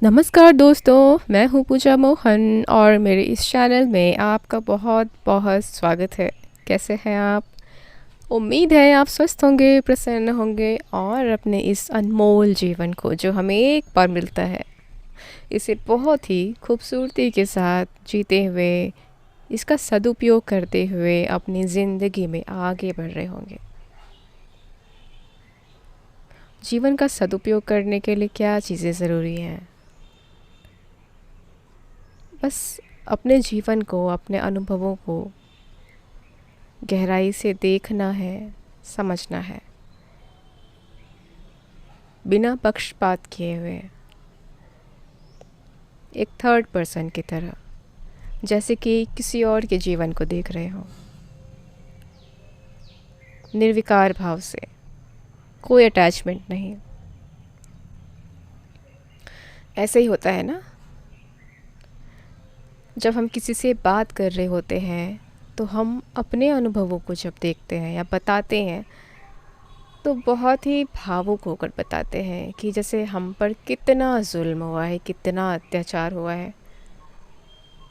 नमस्कार दोस्तों, मैं हूँ पूजा मोहन और मेरे इस चैनल में आपका बहुत बहुत स्वागत है। कैसे हैं आप? उम्मीद है आप स्वस्थ होंगे, प्रसन्न होंगे और अपने इस अनमोल जीवन को जो हमें एक बार मिलता है, इसे बहुत ही खूबसूरती के साथ जीते हुए, इसका सदुपयोग करते हुए अपनी ज़िंदगी में आगे बढ़ रहे होंगे। जीवन का सदुपयोग करने के लिए क्या चीज़ें ज़रूरी हैं? बस अपने जीवन को, अपने अनुभवों को गहराई से देखना है, समझना है, बिना पक्षपात किए हुए, एक थर्ड पर्सन की तरह, जैसे कि किसी और के जीवन को देख रहे हो, निर्विकार भाव से, कोई अटैचमेंट नहीं। ऐसे ही होता है ना, जब हम किसी से बात कर रहे होते हैं तो हम अपने अनुभवों को जब देखते हैं या बताते हैं तो बहुत ही भावुक होकर बताते हैं कि जैसे हम पर कितना जुल्म हुआ है, कितना अत्याचार हुआ है।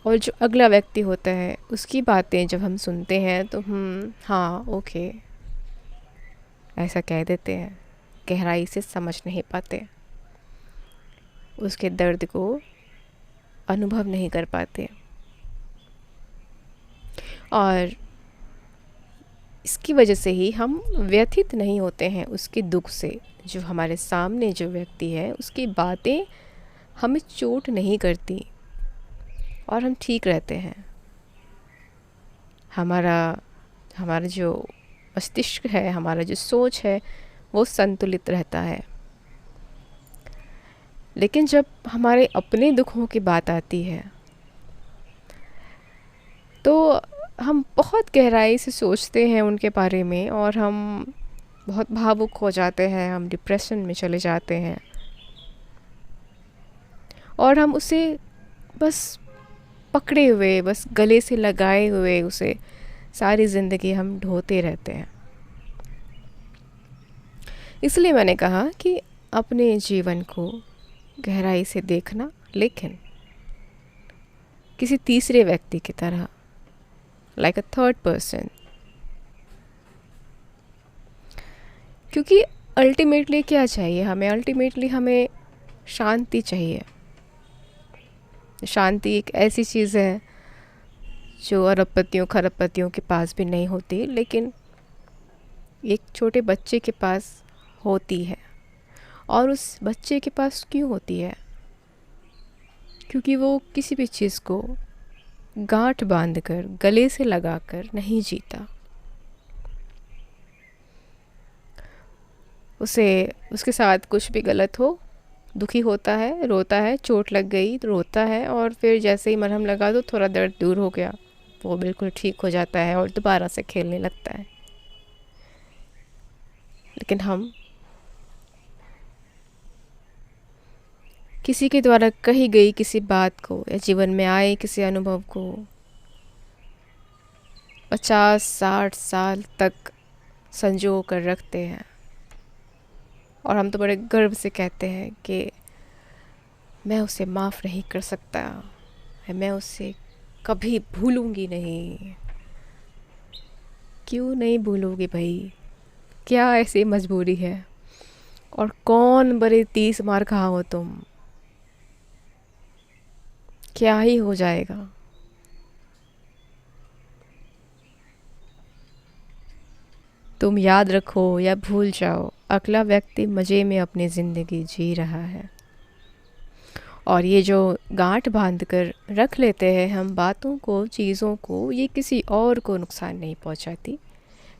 और जो अगला व्यक्ति होता है उसकी बातें जब हम सुनते हैं तो हम हाँ ओके ऐसा कह देते हैं, गहराई से समझ नहीं पाते, उसके दर्द को अनुभव नहीं कर पाते। और इसकी वजह से ही हम व्यथित नहीं होते हैं उसके दुख से। जो हमारे सामने जो व्यक्ति है उसकी बातें हमें चोट नहीं करती और हम ठीक रहते हैं। हमारा हमारा जो मस्तिष्क है, हमारा जो सोच है, वो संतुलित रहता है। लेकिन जब हमारे अपने दुखों की बात आती है तो हम बहुत गहराई से सोचते हैं उनके बारे में और हम बहुत भावुक हो जाते हैं, हम डिप्रेशन में चले जाते हैं और हम उसे बस पकड़े हुए, बस गले से लगाए हुए उसे सारी ज़िंदगी हम ढोते रहते हैं। इसलिए मैंने कहा कि अपने जीवन को गहराई से देखना, लेकिन किसी तीसरे व्यक्ति की तरह, लाइक अ थर्ड पर्सन। क्योंकि अल्टीमेटली क्या चाहिए हमें? अल्टीमेटली हमें शांति चाहिए। शांति एक ऐसी चीज़ है जो अरबपतियों खरबपतियों के पास भी नहीं होती, लेकिन एक छोटे बच्चे के पास होती है। और उस बच्चे के पास क्यों होती है? क्योंकि वो किसी भी चीज़ को गांठ बांधकर, गले से लगाकर नहीं जीता। उसे उसके साथ कुछ भी गलत हो, दुखी होता है, रोता है, चोट लग गई तो रोता है और फिर जैसे ही मरहम लगा दो थोड़ा दर्द दूर हो गया, वो बिल्कुल ठीक हो जाता है और दोबारा से खेलने लगता है। लेकिन हम किसी के द्वारा कही गई किसी बात को या जीवन में आए किसी अनुभव को 50-60 साल तक संजो कर रखते हैं और हम तो बड़े गर्व से कहते हैं कि मैं उसे माफ़ नहीं कर सकता, मैं उसे कभी भूलूंगी नहीं। क्यों नहीं भूलोगी भाई? क्या ऐसी मजबूरी है? और कौन बड़े 30 मार खा हो तुम? क्या ही हो जाएगा? तुम याद रखो या भूल जाओ, अगला व्यक्ति मज़े में अपनी ज़िंदगी जी रहा है। और ये जो गांठ बांध कर रख लेते हैं हम बातों को, चीज़ों को, ये किसी और को नुकसान नहीं पहुंचाती,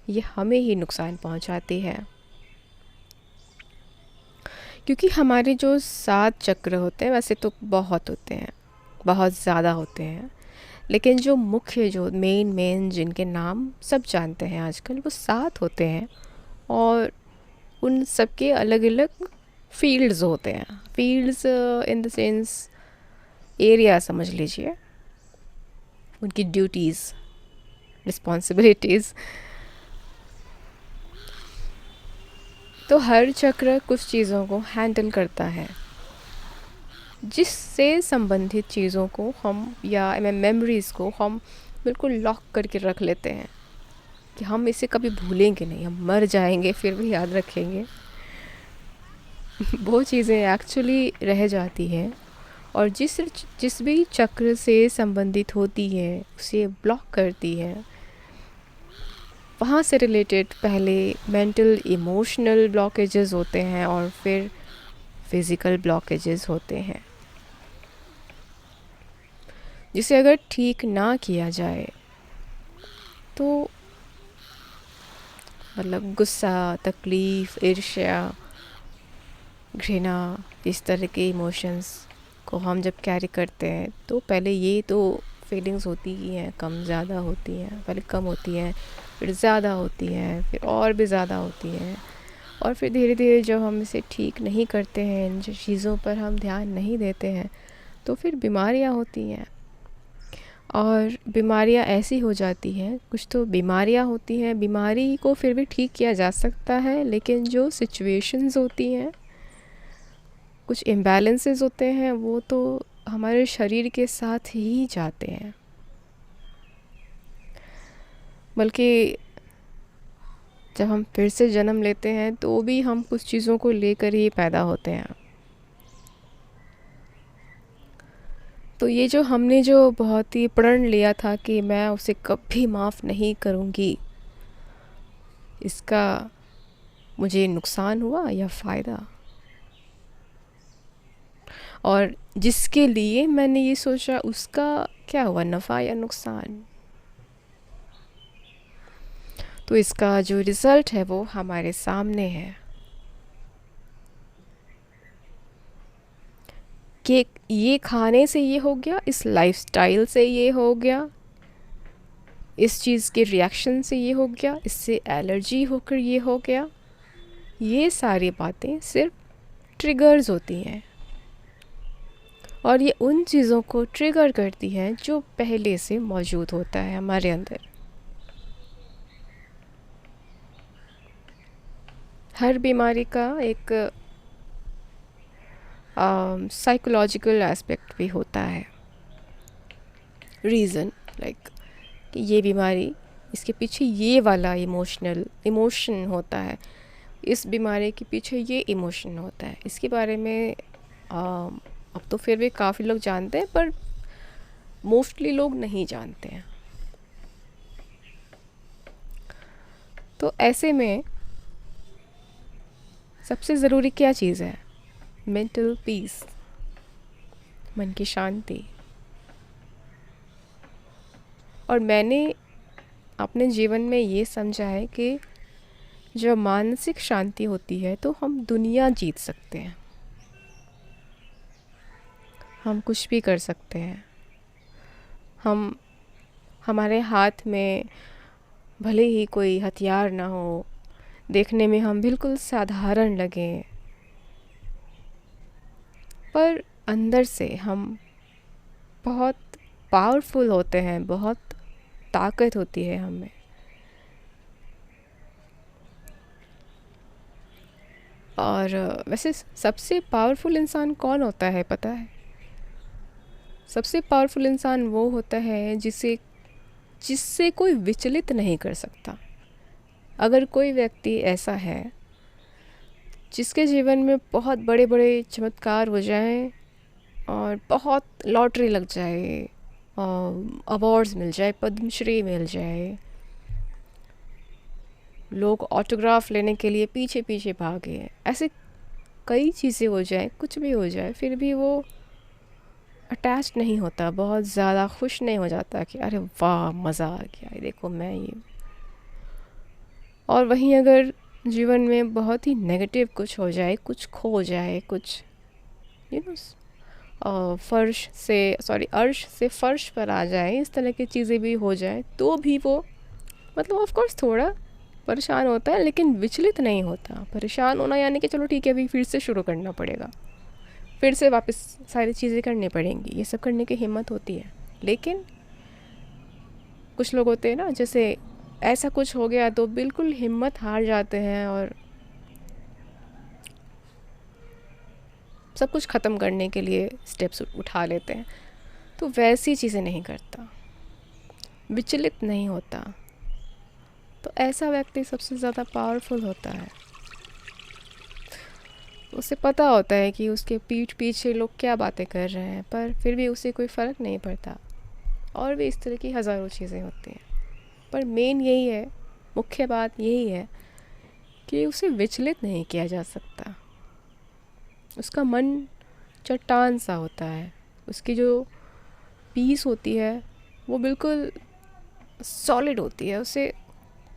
ये हमें ही नुकसान पहुंचाती है। क्योंकि हमारे जो 7 चक्र होते हैं, वैसे तो बहुत होते हैं, बहुत ज़्यादा होते हैं, लेकिन जो मुख्य, जो मेन जिनके नाम सब जानते हैं आजकल, वो 7 होते हैं। और उन सब के अलग अलग फील्ड्स होते हैं। Fields in the sense area समझ लीजिए, उनकी ड्यूटीज़, रिस्पॉन्सिबिलिटीज़। तो हर चक्र कुछ चीज़ों को हैंडल करता है। जिससे संबंधित चीज़ों को हम या मेमोरीज़ को हम बिल्कुल लॉक करके रख लेते हैं कि हम इसे कभी भूलेंगे नहीं, हम मर जाएंगे फिर भी याद रखेंगे। वो चीज़ें एक्चुअली रह जाती हैं, और जिस जिस भी चक्र से संबंधित होती है उसे ब्लॉक करती है। वहाँ से रिलेटेड पहले मेंटल इमोशनल ब्लॉकेजेस होते हैं और फिर फिज़िकल ब्लॉकेजेस होते हैं, जिसे अगर ठीक ना किया जाए तो मतलब गुस्सा, तकलीफ़, ईर्ष्या, घृणा, इस तरह के इमोशंस को हम जब कैरी करते हैं तो पहले ये तो फीलिंग्स होती ही हैं, कम ज़्यादा होती हैं, पहले कम होती हैं, फिर ज़्यादा होती हैं, फिर और भी ज़्यादा होती हैं, और फिर धीरे धीरे जब हम इसे ठीक नहीं करते हैं, इन चीज़ों पर हम ध्यान नहीं देते हैं, तो फिर बीमारियां होती हैं। और बीमारियां ऐसी हो जाती हैं, कुछ तो बीमारियां होती हैं, बीमारी को फिर भी ठीक किया जा सकता है, लेकिन जो सिचुएशंस होती हैं, कुछ इम्बैलेंसेस होते हैं, वो तो हमारे शरीर के साथ ही जाते हैं। बल्कि जब हम फिर से जन्म लेते हैं तो भी हम कुछ चीज़ों को लेकर ही पैदा होते हैं। तो ये जो हमने जो बहुत ही प्रण लिया था कि मैं उसे कभी माफ़ नहीं करूँगी, इसका मुझे नुकसान हुआ या फ़ायदा? और जिसके लिए मैंने ये सोचा उसका क्या हुआ, नफ़ा या नुकसान? तो इसका जो रिज़ल्ट है वो हमारे सामने है कि ये खाने से ये हो गया, इस लाइफ़स्टाइल से ये हो गया, इस चीज़ के रिएक्शन से ये हो गया, इससे एलर्जी होकर ये हो गया। ये सारी बातें सिर्फ ट्रिगर्स होती हैं, और ये उन चीज़ों को ट्रिगर करती हैं जो पहले से मौजूद होता है हमारे अंदर। हर बीमारी का एक साइकोलॉजिकल एस्पेक्ट भी होता है, रीज़न लाइक कि ये बीमारी, इसके पीछे ये वाला इमोशन होता है, इस बीमारी के पीछे ये इमोशन होता है। इसके बारे में अब तो फिर भी काफ़ी लोग जानते हैं, पर मोस्टली लोग नहीं जानते हैं। तो ऐसे में सबसे ज़रूरी क्या चीज़ है? मेंटल पीस, मन की शांति। और मैंने अपने जीवन में ये समझा है कि जब मानसिक शांति होती है तो हम दुनिया जीत सकते हैं, हम कुछ भी कर सकते हैं। हम हमारे हाथ में भले ही कोई हथियार ना हो, देखने में हम बिल्कुल साधारण लगें, पर अंदर से हम बहुत पावरफुल होते हैं, बहुत ताकत होती है हमें। और वैसे सबसे पावरफुल इंसान कौन होता है पता है? सबसे पावरफुल इंसान वो होता है जिससे कोई विचलित नहीं कर सकता। अगर कोई व्यक्ति ऐसा है जिसके जीवन में बहुत बड़े बड़े चमत्कार हो जाएं और बहुत लॉटरी लग जाए, अवार्ड्स मिल जाए, पद्मश्री मिल जाए, लोग ऑटोग्राफ लेने के लिए पीछे पीछे भागे, ऐसे कई चीज़ें हो जाए, कुछ भी हो जाए, फिर भी वो अटैच नहीं होता, बहुत ज़्यादा खुश नहीं हो जाता कि अरे वाह मज़ा आ गया, देखो मैं ये। और वहीं अगर जीवन में बहुत ही नेगेटिव कुछ हो जाए, कुछ खो जाए, कुछ अर्श से फर्श पर आ जाए, इस तरह की चीज़ें भी हो जाए, तो भी वो मतलब ऑफ कोर्स थोड़ा परेशान होता है, लेकिन विचलित नहीं होता। परेशान होना यानी कि चलो ठीक है, अभी फिर से शुरू करना पड़ेगा, फिर से वापस सारी चीज़ें करनी पड़ेंगी, ये सब करने की हिम्मत होती है। लेकिन कुछ लोग होते हैं ना, जैसे ऐसा कुछ हो गया तो बिल्कुल हिम्मत हार जाते हैं और सब कुछ ख़त्म करने के लिए स्टेप्स उठा लेते हैं। तो वैसी चीज़ें नहीं करता, विचलित नहीं होता। तो ऐसा व्यक्ति सबसे ज़्यादा पावरफुल होता है। उसे पता होता है कि उसके पीठ पीछे लोग क्या बातें कर रहे हैं, पर फिर भी उसे कोई फ़र्क नहीं पड़ता। और भी इस तरह की हज़ारों चीज़ें होती हैं, पर मेन यही है, मुख्य बात यही है कि उसे विचलित नहीं किया जा सकता। उसका मन चट्टान सा होता है, उसकी जो पीस होती है वो बिल्कुल सॉलिड होती है, उसे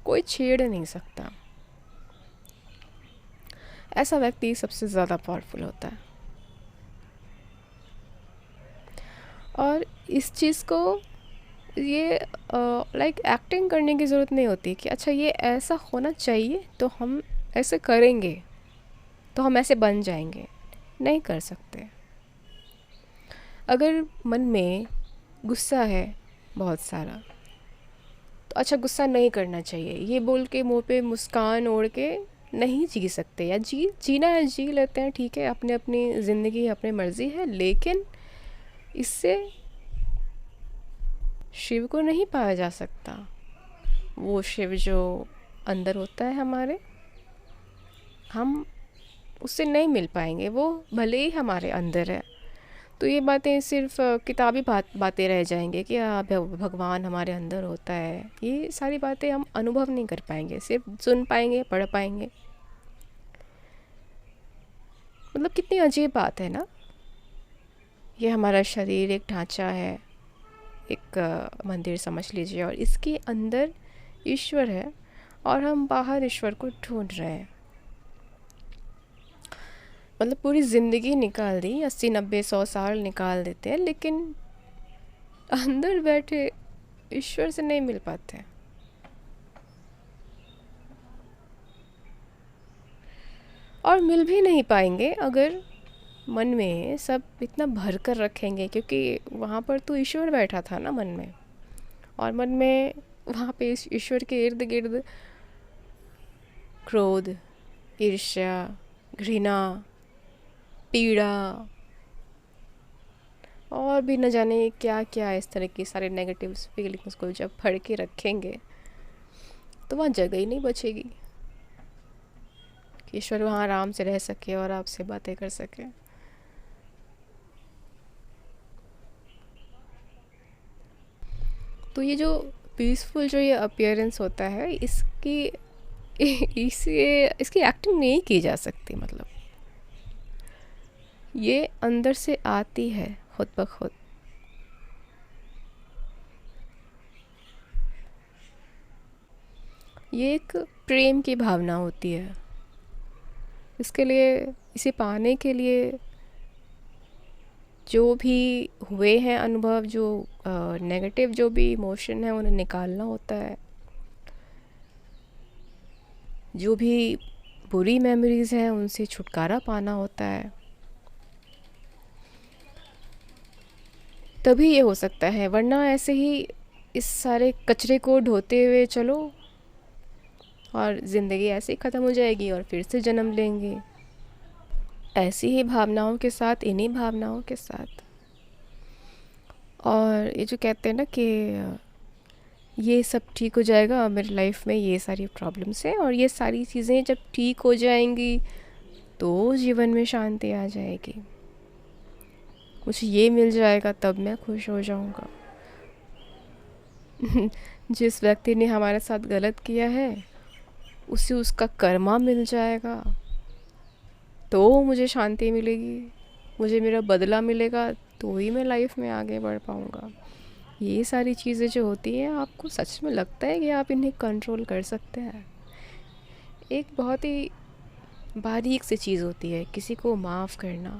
कोई छेड़ नहीं सकता। ऐसा व्यक्ति सबसे ज़्यादा पावरफुल होता है। और इस चीज़ को ये लाइक एक्टिंग करने की ज़रूरत नहीं होती कि अच्छा ये ऐसा होना चाहिए तो हम ऐसे करेंगे, तो हम ऐसे बन जाएंगे। नहीं कर सकते। अगर मन में गुस्सा है बहुत सारा, तो अच्छा गुस्सा नहीं करना चाहिए ये बोल के मुंह पे मुस्कान ओढ़ के नहीं जी सकते, या जीना है जी लेते हैं, ठीक है, अपने अपनी ज़िंदगी अपनी मर्ज़ी है, लेकिन इससे शिव को नहीं पाया जा सकता। वो शिव जो अंदर होता है हमारे, हम उससे नहीं मिल पाएंगे, वो भले ही हमारे अंदर है। तो ये बातें सिर्फ किताबी बातें रह जाएंगे कि भगवान हमारे अंदर होता है। ये सारी बातें हम अनुभव नहीं कर पाएंगे, सिर्फ सुन पाएंगे, पढ़ पाएंगे। मतलब कितनी अजीब बात है ना। ये हमारा शरीर एक ढांचा है, एक मंदिर समझ लीजिए, और इसके अंदर ईश्वर है और हम बाहर ईश्वर को ढूंढ रहे हैं। मतलब पूरी ज़िंदगी निकाल दी, 80-90-100 साल निकाल देते हैं, लेकिन अंदर बैठे ईश्वर से नहीं मिल पाते। और मिल भी नहीं पाएंगे अगर मन में सब इतना भर कर रखेंगे, क्योंकि वहाँ पर तो ईश्वर बैठा था ना मन में, और मन में वहाँ पे इस ईश्वर के इर्द गिर्द क्रोध, ईर्ष्या, घृणा, पीड़ा और भी न जाने क्या क्या इस तरह की सारे नेगेटिव फीलिंग्स को जब भर के रखेंगे, तो वहाँ जगह ही नहीं बचेगी कि ईश्वर वहाँ आराम से रह सके और आपसे बातें कर सके। तो ये जो पीसफुल जो ये अपीयरेंस होता है, इसकी एक्टिंग नहीं की जा सकती। मतलब ये अंदर से आती है खुद ब खुद। ये एक प्रेम की भावना होती है। इसके लिए, इसे पाने के लिए जो भी हुए हैं अनुभव, जो नेगेटिव जो भी इमोशन है उन्हें निकालना होता है। जो भी बुरी मेमोरीज़ हैं उनसे छुटकारा पाना होता है। तभी ये हो सकता है, वरना ऐसे ही इस सारे कचरे को ढोते हुए चलो और ज़िंदगी ऐसे ही ख़त्म हो जाएगी और फिर से जन्म लेंगे ऐसी ही भावनाओं के साथ, इन्हीं भावनाओं के साथ। और ये जो कहते हैं ना कि ये सब ठीक हो जाएगा, मेरी लाइफ में ये सारी प्रॉब्लम्स हैं और ये सारी चीज़ें जब ठीक हो जाएंगी तो जीवन में शांति आ जाएगी, मुझे ये मिल जाएगा तब मैं खुश हो जाऊंगा। जिस व्यक्ति ने हमारे साथ गलत किया है उसे उसका कर्मा मिल जाएगा तो मुझे शांति मिलेगी, मुझे मेरा बदला मिलेगा, तो ही मैं लाइफ में आगे बढ़ पाऊँगा। ये सारी चीज़ें जो होती हैं, आपको सच में लगता है कि आप इन्हें कंट्रोल कर सकते हैं? एक बहुत ही बारीक सी चीज़ होती है किसी को माफ़ करना।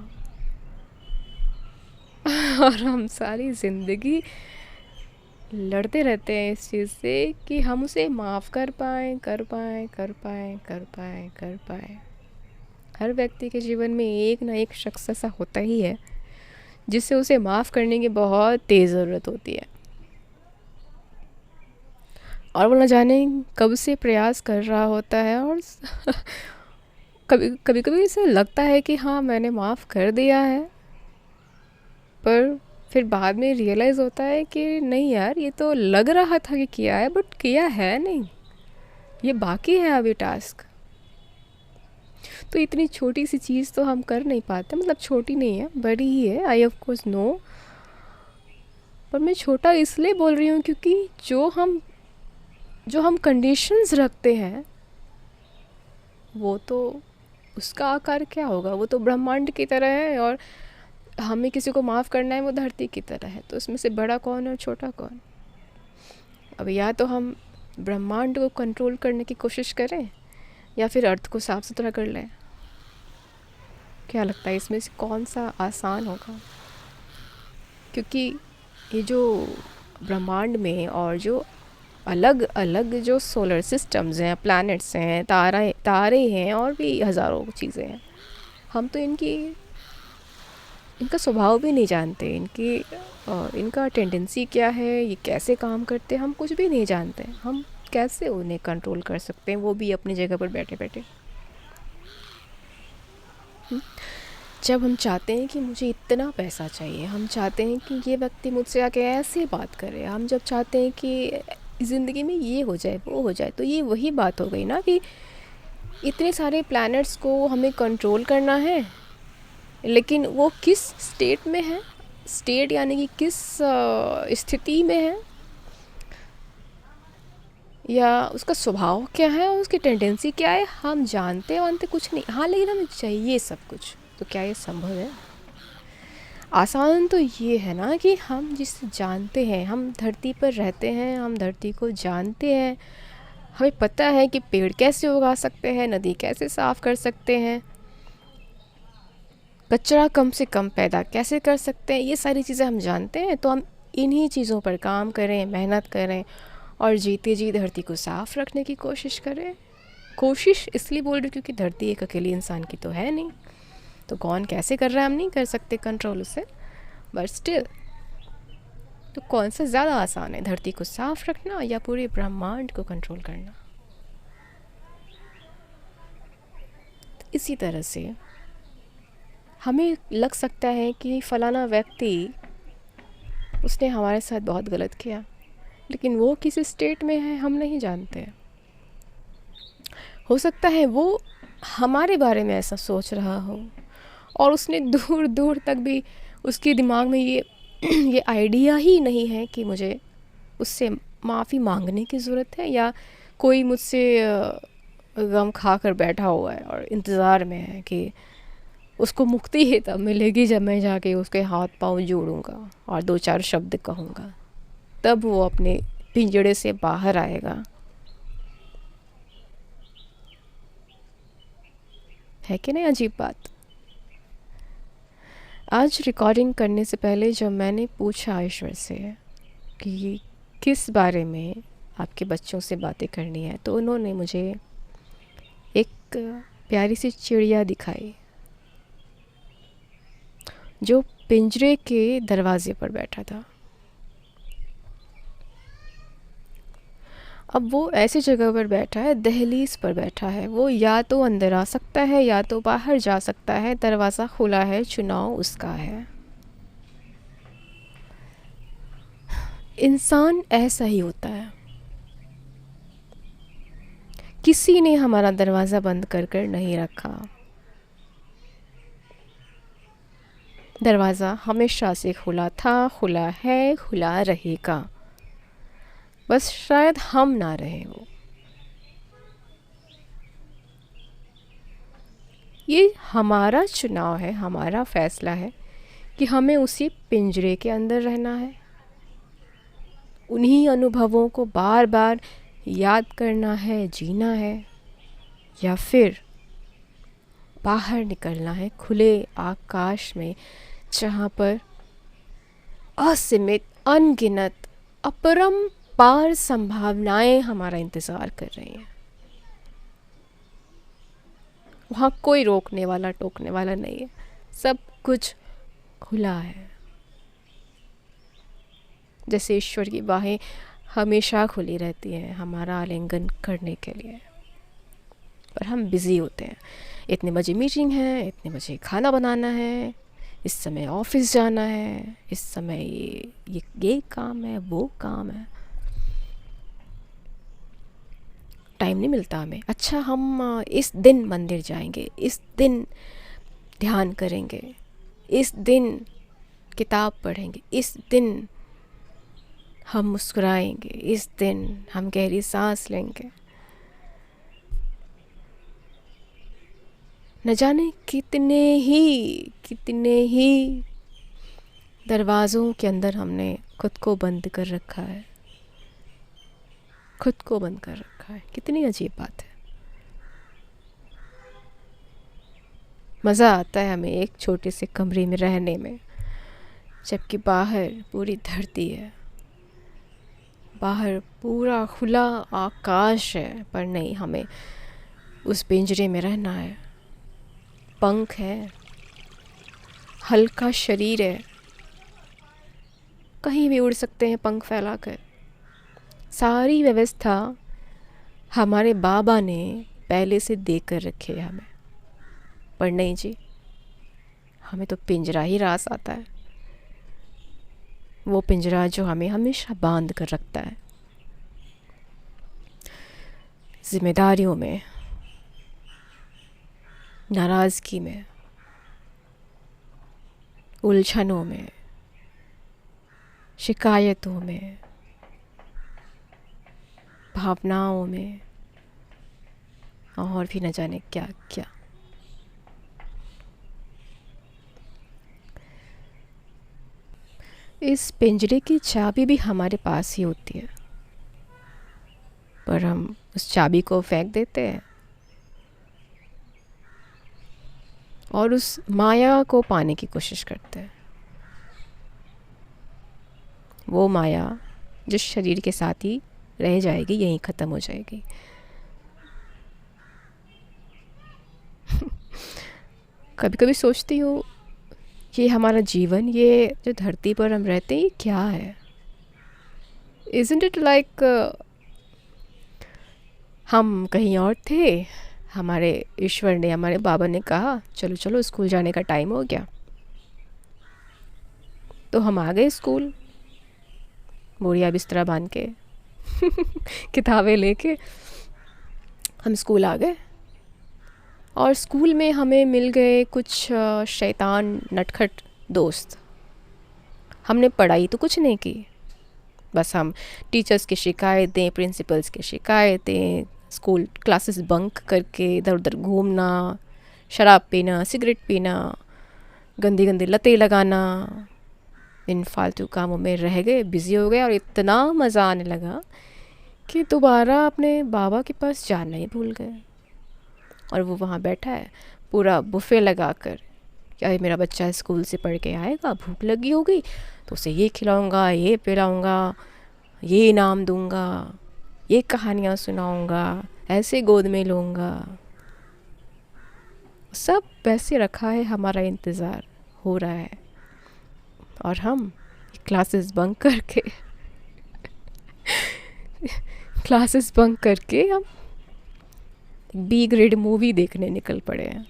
और हम सारी ज़िंदगी लड़ते रहते हैं इस चीज़ से कि हम उसे माफ़ कर पाएँ, कर पाएँ, कर पाएँ, कर पाएँ, कर पाएँ। हर व्यक्ति के जीवन में एक ना एक शख्स ऐसा होता ही है जिससे उसे माफ़ करने की बहुत तेज़ ज़रूरत होती है, और वो न जाने कब से प्रयास कर रहा होता है, और कभी कभी कभी ऐसा लगता है कि हाँ मैंने माफ़ कर दिया है, पर फिर बाद में रियलाइज़ होता है कि नहीं यार, ये तो लग रहा था कि किया है बट किया है नहीं, ये बाकी है अभी टास्क। तो इतनी छोटी सी चीज़ तो हम कर नहीं पाते, मतलब छोटी नहीं है, बड़ी ही है, आई ऑफ कोर्स नो। पर मैं छोटा इसलिए बोल रही हूँ क्योंकि जो हम कंडीशंस रखते हैं वो तो, उसका आकार क्या होगा, वो तो ब्रह्मांड की तरह है, और हमें किसी को माफ़ करना है वो धरती की तरह है। तो उसमें से बड़ा कौन और छोटा कौन? अब या तो हम ब्रह्मांड को कंट्रोल करने की कोशिश करें या फिर अर्थ को साफ सुथरा कर लें। क्या लगता है इसमें से कौन सा आसान होगा? क्योंकि ये जो ब्रह्मांड में और जो अलग अलग जो सोलर सिस्टम्स हैं, प्लैनेट्स हैं, तारे हैं और भी हज़ारों चीज़ें हैं, हम तो इनका स्वभाव भी नहीं जानते, इनका टेंडेंसी क्या है, ये कैसे काम करते हैं, हम कुछ भी नहीं जानते। हम कैसे उन्हें कंट्रोल कर सकते हैं, वो भी अपनी जगह पर बैठे बैठे? जब हम चाहते हैं कि मुझे इतना पैसा चाहिए, हम चाहते हैं कि ये व्यक्ति मुझसे आके ऐसे बात करे, हम जब चाहते हैं कि ज़िंदगी में ये हो जाए वो हो जाए, तो ये वही बात हो गई ना कि इतने सारे प्लैनेट्स को हमें कंट्रोल करना है, लेकिन वो किस स्टेट में है, स्टेट यानी कि किस स्थिति में है, या उसका स्वभाव क्या है और उसकी टेंडेंसी क्या है, हम जानते वानते कुछ नहीं। हाँ, लेकिन हमें चाहिए सब कुछ। तो क्या ये संभव है? आसान तो ये है ना कि हम जिसे जानते हैं, हम धरती पर रहते हैं, हम धरती को जानते हैं, हमें पता है कि पेड़ कैसे उगा सकते हैं, नदी कैसे साफ़ कर सकते हैं, कचरा कम से कम पैदा कैसे कर सकते हैं, ये सारी चीज़ें हम जानते हैं। तो हम इन्हीं चीज़ों पर काम करें, मेहनत करें और जीते जी धरती को साफ़ रखने की कोशिश करें। कोशिश इसलिए बोल रही हूँ क्योंकि धरती एक अकेली इंसान की तो है नहीं, तो कौन कैसे कर रहा है हम नहीं कर सकते कंट्रोल उसे, बट स्टिल। तो कौन सा ज़्यादा आसान है, धरती को साफ़ रखना या पूरे ब्रह्मांड को कंट्रोल करना? तो इसी तरह से हमें लग सकता है कि फ़लाना व्यक्ति, उसने हमारे साथ बहुत गलत किया, लेकिन वो किस स्टेट में है हम नहीं जानते। हो सकता है वो हमारे बारे में ऐसा सोच रहा हो और उसने दूर दूर तक भी, उसके दिमाग में ये ये आइडिया ही नहीं है कि मुझे उससे माफ़ी मांगने की ज़रूरत है, या कोई मुझसे गम खा कर बैठा हुआ है और इंतज़ार में है कि उसको मुक्ति ही तब मिलेगी जब मैं जाके उसके हाथ पाँव जोड़ूंगा और दो चार शब्द कहूँगा, तब वो अपने पिंजड़े से बाहर आएगा। है कि नहीं अजीब बात? आज रिकॉर्डिंग करने से पहले जब मैंने पूछा ईश्वर से कि किस बारे में आपके बच्चों से बातें करनी है, तो उन्होंने मुझे एक प्यारी सी चिड़िया दिखाई जो पिंजरे के दरवाजे पर बैठा था। अब वो ऐसी जगह पर बैठा है, दहलीज पर बैठा है, वो या तो अंदर आ सकता है या तो बाहर जा सकता है, दरवाज़ा खुला है, चुनाव उसका है। इंसान ऐसा ही होता है, किसी ने हमारा दरवाज़ा बंद कर कर नहीं रखा। दरवाज़ा हमेशा से खुला था, खुला है, खुला रहेगा, बस शायद हम ना रहें वो। ये हमारा चुनाव है, हमारा फ़ैसला है कि हमें उसी पिंजरे के अंदर रहना है, उन्हीं अनुभवों को बार बार याद करना है, जीना है, या फिर बाहर निकलना है खुले आकाश में, जहाँ पर असीमित, अनगिनत, अपरंपार संभावनाएं हमारा इंतज़ार कर रही हैं। वहाँ कोई रोकने वाला टोकने वाला नहीं है, सब कुछ खुला है। जैसे ईश्वर की बाहें हमेशा खुली रहती हैं हमारा आलिंगन करने के लिए। पर हम बिज़ी होते हैं। इतने बजे मीटिंग है, इतने बजे खाना बनाना है, इस समय ऑफिस जाना है, इस समय ये काम है, वो काम है, टाइम नहीं मिलता हमें। अच्छा, हम इस दिन मंदिर जाएंगे, इस दिन ध्यान करेंगे, इस दिन किताब पढ़ेंगे, इस दिन हम मुस्कुराएंगे, इस दिन हम गहरी सांस लेंगे। न जाने कितने ही दरवाज़ों के अंदर हमने खुद को बंद कर रखा है, खुद को बंद कर रखा है। कितनी अजीब बात है। मज़ा आता है हमें एक छोटे से कमरे में रहने में, जबकि बाहर पूरी धरती है, बाहर पूरा खुला आकाश है। पर नहीं, हमें उस पिंजरे में रहना है। पंख है, हल्का शरीर है, कहीं भी उड़ सकते हैं पंख फैलाकर। सारी व्यवस्था हमारे बाबा ने पहले से दे कर रखी है हमें। पर नहीं जी, हमें तो पिंजरा ही रास आता है, वो पिंजरा जो हमें हमेशा बांध कर रखता है, जिम्मेदारियों में, नाराज़गी में, उलझनों में, शिकायतों में, भावनाओं में, और भी न जाने क्या क्या। इस पिंजरे की चाबी भी हमारे पास ही होती है, पर हम उस चाबी को फेंक देते हैं और उस माया को पाने की कोशिश करते हैं। वो माया जिस शरीर के साथ ही रह जाएगी, यहीं ख़त्म हो जाएगी। कभी कभी सोचती हूँ, ये हमारा जीवन, ये जो धरती पर हम रहते हैं, ये क्या है? Isn't it like हम कहीं और थे, हमारे ईश्वर ने, हमारे बाबा ने कहा चलो चलो स्कूल जाने का टाइम हो गया, तो हम आ गए स्कूल, बोरिया बिस्तरा बांध के किताबें लेके हम स्कूल आ गए। और स्कूल में हमें मिल गए कुछ शैतान नटखट दोस्त। हमने पढ़ाई तो कुछ नहीं की, बस हम टीचर्स की शिकायतें, प्रिंसिपल्स की शिकायतें, स्कूल क्लासेस बंक करके इधर उधर घूमना, शराब पीना, सिगरेट पीना, गंदी गंदी लतें लगाना, इन फालतू कामों में रह गए, बिज़ी हो गए। और इतना मज़ा आने लगा कि दोबारा अपने बाबा के पास जाना ही भूल गए। और वो वहाँ बैठा है पूरा बुफ़े लगा कर, क्या मेरा बच्चा स्कूल से पढ़ के आएगा, भूख लगी होगी तो उसे ये खिलाऊंगा, ये पिलाऊंगा, ये इनाम दूंगा, ये कहानियाँ सुनाऊंगा, ऐसे गोद में लूँगा। सब वैसे रखा है, हमारा इंतज़ार हो रहा है। और हम क्लासेस बंक करके क्लासेस बंक करके हम बी ग्रेड मूवी देखने निकल पड़े हैं,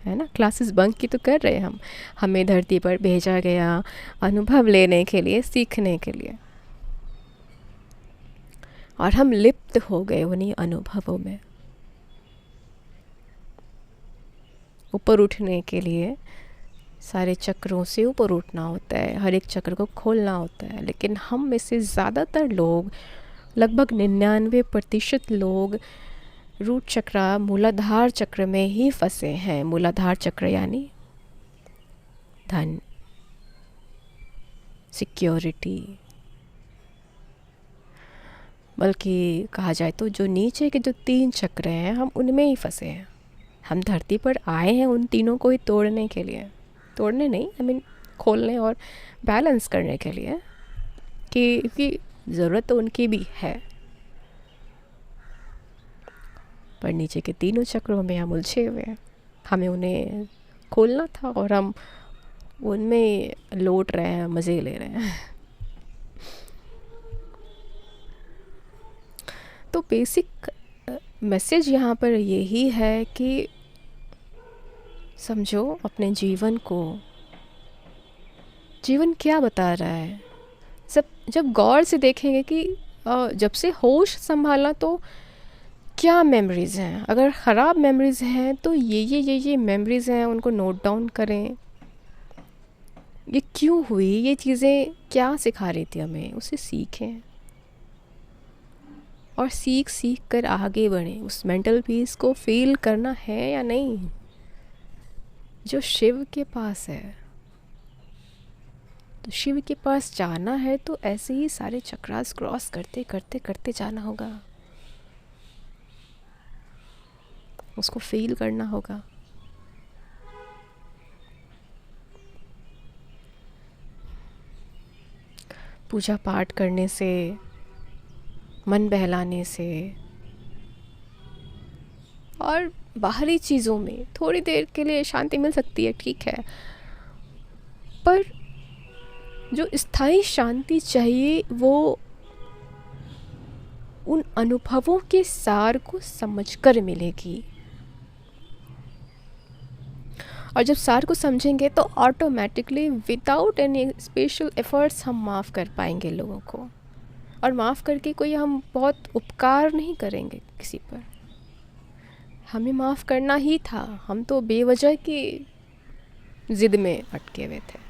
है ना। क्लासेस बंक की तो कर रहे हैं हम, हमें धरती पर भेजा गया अनुभव लेने के लिए, सीखने के लिए, और हम लिप्त हो गए उन्हीं अनुभवों में। ऊपर उठने के लिए सारे चक्रों से ऊपर उठना होता है, हर एक चक्र को खोलना होता है, लेकिन हम में से ज़्यादातर लोग, लगभग 99% लोग रूट चक्र, मूलाधार चक्र में ही फंसे हैं। मूलाधार चक्र यानी धन, सिक्योरिटी, बल्कि कहा जाए तो जो नीचे के जो 3 चक्र हैं, हम उनमें ही फंसे हैं। हम धरती पर आए हैं उन तीनों को ही तोड़ने के लिए, तोड़ने नहीं, आई मीन खोलने और बैलेंस करने के लिए, कि ज़रूरत तो उनकी भी है। पर नीचे के तीनों चक्रों में हम उलझे हुए हैं, हमें उन्हें खोलना था और हम उनमें लौट रहे हैं, मज़े ले रहे हैं। तो बेसिक मैसेज यहाँ पर यही है कि समझो अपने जीवन को, जीवन क्या बता रहा है। सब जब गौर से देखेंगे कि जब से होश संभाला तो क्या मेमोरीज़ हैं। अगर ख़राब मेमोरीज़ हैं तो ये मेमोरीज़ हैं, उनको नोट डाउन करें। ये क्यों हुई, ये चीज़ें क्या सिखा रही थी हमें, उसे सीखें और सीख सीख कर आगे बढ़ें। उस मेंटल पीस को फील करना है या नहीं, जो शिव के पास है। तो शिव के पास जाना है तो ऐसे ही सारे चक्रास क्रॉस करते करते करते जाना होगा, उसको फील करना होगा। पूजा पाठ करने से, मन बहलाने से और बाहरी चीज़ों में थोड़ी देर के लिए शांति मिल सकती है, ठीक है, पर जो स्थायी शांति चाहिए वो उन अनुभवों के सार को समझकर मिलेगी। और जब सार को समझेंगे तो automatically without any special efforts हम माफ़ कर पाएंगे लोगों को। और माफ़ करके कोई हम बहुत उपकार नहीं करेंगे किसी पर, हमें माफ़ करना ही था। हम तो बेवजह की ज़िद में अटके हुए थे।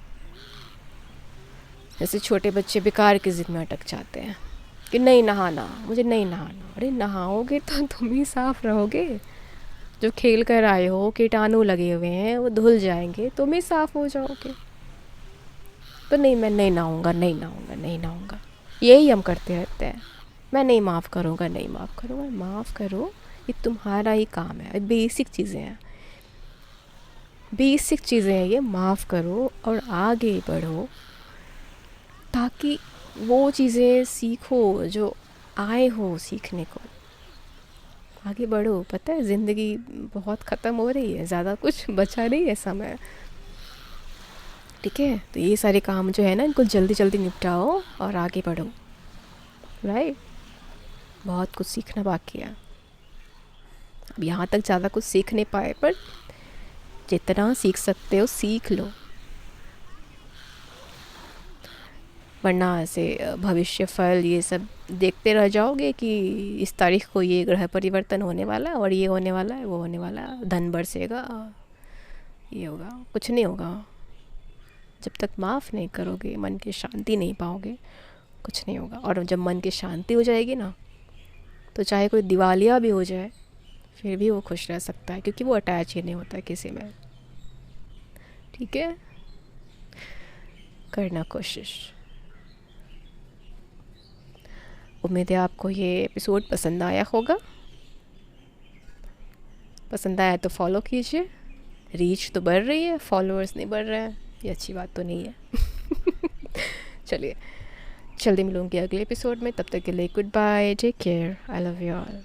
जैसे छोटे बच्चे बेकार की ज़िद में अटक जाते हैं कि नहीं नहाना, मुझे नहीं नहाना। अरे नहाओगे तो तुम ही साफ़ रहोगे। जो खेल कर आए हो, कीटाणु लगे हुए हैं वो धुल जाएंगे, तुम ही साफ़ हो जाओगे। तो नहीं, मैं नहीं नहाऊंगा, नहीं नहाऊंगा, नहीं नहाऊंगा, यही हम करते रहते हैं। मैं नहीं माफ़ करूँगा, नहीं माफ़ करूँगा। माफ़ करो, ये तुम्हारा ही काम है। बेसिक चीज़ें हैं, बेसिक चीज़ें हैं ये। माफ़ करो और आगे बढ़ो ताकि वो चीज़ें सीखो जो आए हो सीखने को। आगे बढ़ो। पता है ज़िंदगी बहुत ख़त्म हो रही है, ज़्यादा कुछ बचा नहीं है समय, ठीक है। तो ये सारे काम जो है ना, इनको जल्दी जल्दी निपटाओ और आगे बढ़ो, राइट। बहुत कुछ सीखना बाकी है। अब यहाँ तक ज़्यादा कुछ सीख नहीं पाए, पर जितना सीख सकते हो सीख लो, वरना ऐसे भविष्य फल ये सब देखते रह जाओगे कि इस तारीख को ये ग्रह परिवर्तन होने वाला है और ये होने वाला है, वो होने वाला है, धन बरसेगा, ये होगा। कुछ नहीं होगा। जब तक माफ़ नहीं करोगे, मन की शांति नहीं पाओगे, कुछ नहीं होगा। और जब मन की शांति हो जाएगी ना, तो चाहे कोई दिवालिया भी हो जाए फिर भी वो खुश रह सकता है, क्योंकि वो अटैच ही नहीं होता है किसी में, ठीक है। करना कोशिश। उम्मीद है आपको ये एपिसोड पसंद आया होगा। पसंद आया तो फॉलो कीजिए। रीच तो बढ़ रही है, फॉलोअर्स नहीं बढ़ रहे हैं, ये अच्छी बात तो नहीं है। चलिए, जल्दी मिलूँगी अगले एपिसोड में। तब तक के लिए goodbye, take care, I love you all.